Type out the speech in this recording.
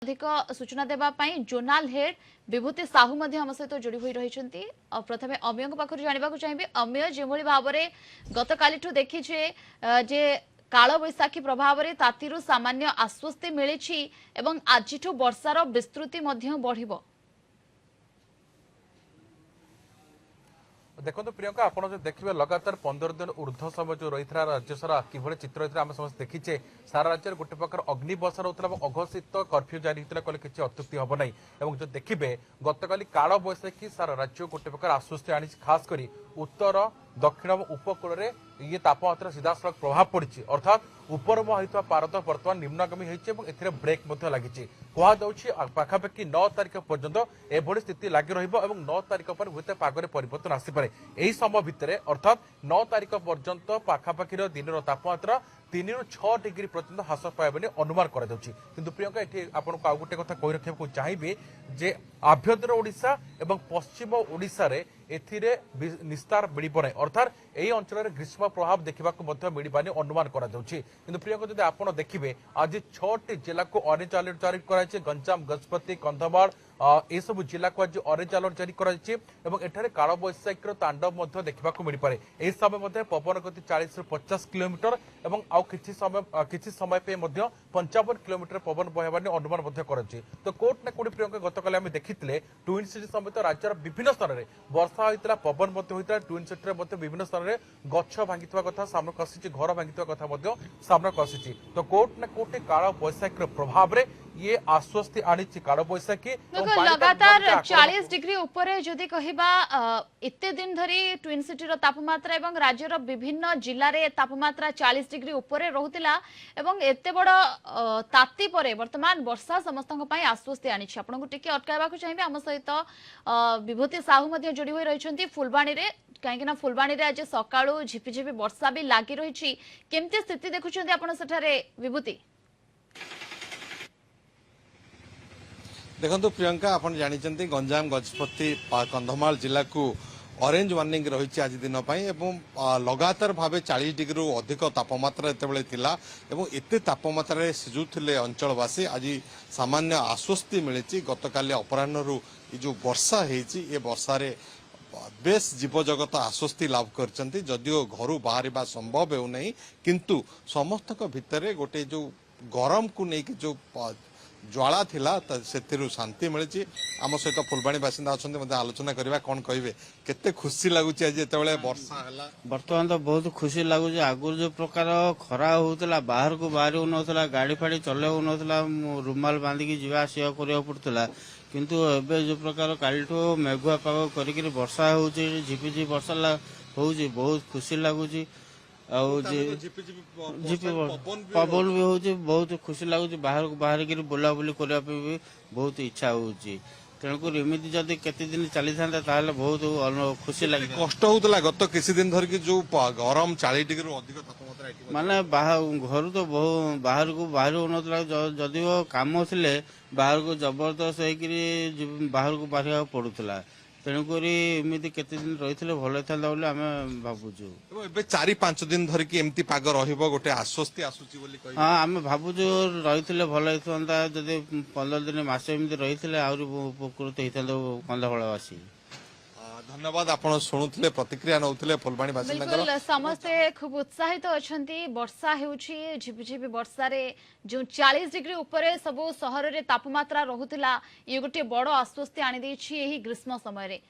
अधिक सूचना देवाई जोनाल हेड विभूति साहू आम सहित जोड़ी हुई रही। प्रथम अमय पाखु जानवाक चाहिए अमय जो भाव में गत काली देखीचे जे काल बैशाखी प्रभाव में तातीरु सामान्य आश्वस्ति मिली आज वर्षार विस्तृति बढ़। देखो प्रियंका आप देखिए लगातार 15 दिन ऊर्ध्व समय जो रही राज्य सारा किभली चित्र रही आम समस्त देखीचे सारा राज्य गोटे प्रकार अग्नि वर्षा रोला अघोषित कर्फ्यू जारी होता कहले किसी अत्युक्ति हम ना। जो देखिए गतकाली काल बैशाखी सारा राज्य गोटे प्रकार आश्वस्ति आनी खास कर उत्तर दक्षिण उपकूल में ये तापमात्रा सीधा सड़क प्रभाव पड़ी अर्थात ऊपर मुहां पारद बर्तमान निम्नगामी होती ब्रेक लगी पाखापाखि 9 तारिख पर्यंत एभली स्थिति लगी रही 9 तारिख पर हुए पागरे परिवर्तन आसपे यही समय भितर अर्थात 9 तारिख पर्यंत पाखापाखि दिन तापमात्रा 3 ରୁ 6 डिग्री पर्यंत ह्रास पाए अनुमान किंतु प्रियंका ये आपको आउ गोटे कथा कही रखा चाहिए जे आभ्यंतर ओडिशा एवं पश्चिम ओडिशा रे एथिरे निस्तार मिलना अर्थात यही अंचल ग्रीष्म प्रभाव देखा मिलवानी अनुमान किंतु प्रियंका जब आप देखिए आज 6टी जिला को ऑरेंज अलर्ट जारी कराई गंजाम गजपति कंधमाल ये सब जिला को आज ऑरेंज अलर्ट जारी कराई काल बैशाखी तांडव देखा मिल पाए यह समय पवन गति 40 ରୁ 50 किलोमीटर और किसी समय पे 55 किलोमीटर पवन बहवानी अनुमान कराई। तो कोर्ट ना कोटी प्रियंका गतकाली आम देखी ट्विन सिटी समेत राज्यर विभिन्न स्थान में वर्षा होता पवन होता ट्विन सिटी में विभिन्न स्थान में गछ भांगी कथा सामना आसी घर भांगी कथा सामना आसी। तो कोर्ट ना कोटी काल बैशाखी प्रभाव में ये आश्वस्ति आनी काल बैशाखी लगातार 40 डिग्री ऊपर जदि कहबा एते दिन धरी ट्विन सिटी रो तापमात्रा एवं राज्यर विभिन्न जिल्ला रे तापमात्रा 40 डिग्री ऊपर रहुतिला एवं एते बड़ ताती परे वर्तमान वर्षा समस्तक पई आश्वस्ति आनी आपण को टिके अटकाइबा को चाहिबे हम सहित विभूति साहू मध्ये जोड़ी होई रहिसंती फुलबाणी रे कहीं फुलबाणी रे आज सकाळू झिपिझिपि वर्षा भी लागी रही केमती स्थिति देखुछंती आपण सेठारे विभूति। देखो प्रियंका आप जानते गंजाम गजपति कंधमाल जिला को ऑरेंज वार्निंग रही आज दिन लगातार भाव 40 डिग्री अधिक तापमात्रा एत तापमात्रा सिझुले अंचलवासी आज सामान्य आश्वस्ति मिली गतकाली अपराह्न जो वर्षा ये वर्षार बेस जीवजगत आश्वस्ति लाभ करचंती जदियो घर बाहर संभव हो नहीं किंतु समस्त भितर गोटे जो गरम को लेकिन जो ज्वाला थिला से शांति मिली। आम सहित फुलबाणी बासिंदा अच्छा आलोचना करवा कौन कहे केते खुशी लगुच आज जो वर्षा है बर्तमान तो बहुत खुशी लगुच आगुर जो प्रकार खरा होता बाहर को बाहर होना गाड़ी फाड़ी चल होना रुमाल बांधिकी जावा आसा करने पड़ता किंतु एबे जो प्रकार काली मेघुआ पाग कर वर्षा हो झिपिझिपि वर्षा हो बहुत खुशी लगुच पवन भी हो बहुत खुशी लगुच बाहर को बाहर बुलाबुली करने भी बहुत इच्छा हो तेणुक एमती जदि केते दिन चली था बहुत खुशी लगे कष्ट होता गत किसी दिन धर जो गरम 40 डिग्री अधिक तापमात्रा माने घर तो बाहर को बाहर होना जदि कम थे बाहर को जबरदस्त हो बाहर को बाहर पड़ूला तेणुक एमती केते दिन रही भल था आम भावुचु 4-5 दिन धरिकी एमती पाग रहिबो गोटे आश्वस्ति आसुची बोली कहि हां आम भावुचु रही भल होता जदि 15 दिन मास एमती रही आहुरी उपकृत होता कंधमालवासी। धन्यवाद आपण शुणुले प्रतिक्रिया नौथिले फुलबाणी बासिंदा समस्ते खूब उत्साहित अछंती वर्षा हेउछि झिपिझिपि वर्षा रे जो 40 डिग्री ऊपर सब सहर रे तापमात्रा रहुतिला ये गोटे बड़ आश्वस्ति आनी दैछि एही ग्रीष्म समय रे।